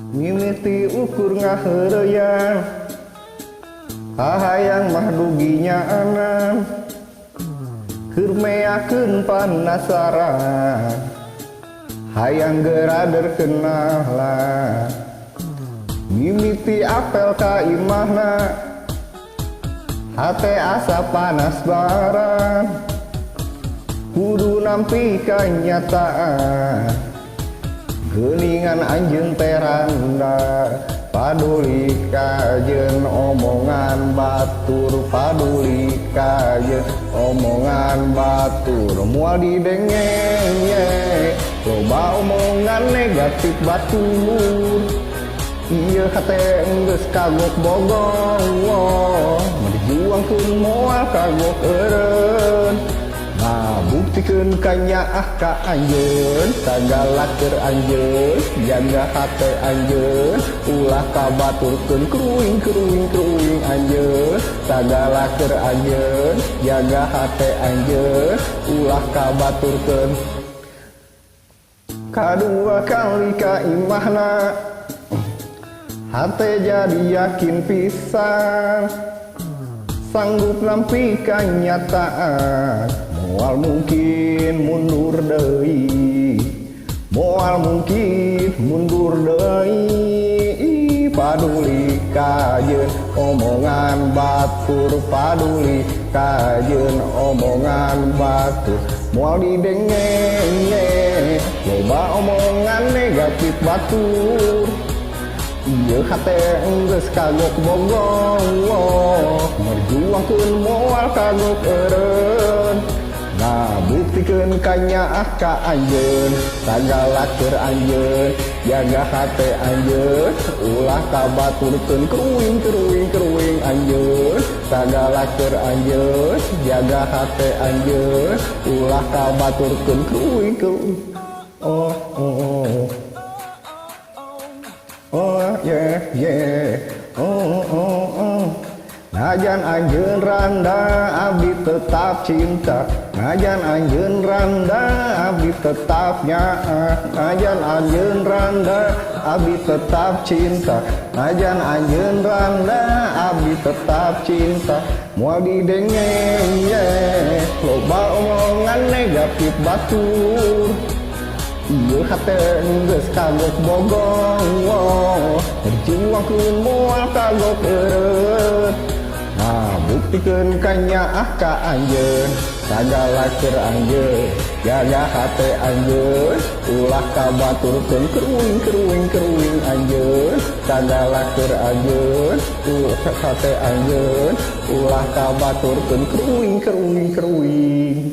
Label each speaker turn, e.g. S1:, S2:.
S1: mimiti ukur ngaheureuyan kahayang mah duginya anan keur meakeun panasaran hayang gerader kenalan mimiti apel ka imahna hate asa panas baran kudu nampi kanyataan geuningan anjeun teranda paduli kajeun omongan batur paduli kajeun omongan batur moal didengeng loba omongan negatif batur ieu hate geus kagok bogong berjuangkeun moal kagok eureun ngabuktikeun kanyaah ka anjeun sagala keur anjeun jaga hate anjeun ulah kabaturkeun kruing anjeun sagala keur anjeun jaga hate anjeun ulah kabaturkeun kadua kali ka imahna hate jadi yakin pisan sanggup nampi kanyataan moal mungkin mundur deui moal mungkin mundur deui paduli kajeun omongan batur paduli kajeun omongan batur moal didengeng loba omongan negatif batur ieu hate geus kagok bogong merjuangkeun moal kagok eureun ngabuktikeun kanyaah ka anjeun sagala keur anjeun jaga hate anjeun ulah kabaturkeun kruing anjeun sagala keur anjeun jaga hate anjeun ulah kabaturkeun kruing oh yeah Najan anjeun randa abdi tetap cinta najan anjeun randa abdi tetap nyaah najan anjeun randa abdi tetap cinta najan anjeun randa abdi tetap cinta moal didengeng loba omongan negatif batur ieu hate geus kagok bogong berjuangkeun moal kagok eureun ngabuktikeun kanyaah ka anjeun sagala keur anjeun jaga hate anjeun ulah kabaturkeun kruing anjeun sagala keur anjeun ulah hate anjeun ulah kabaturkeun kruing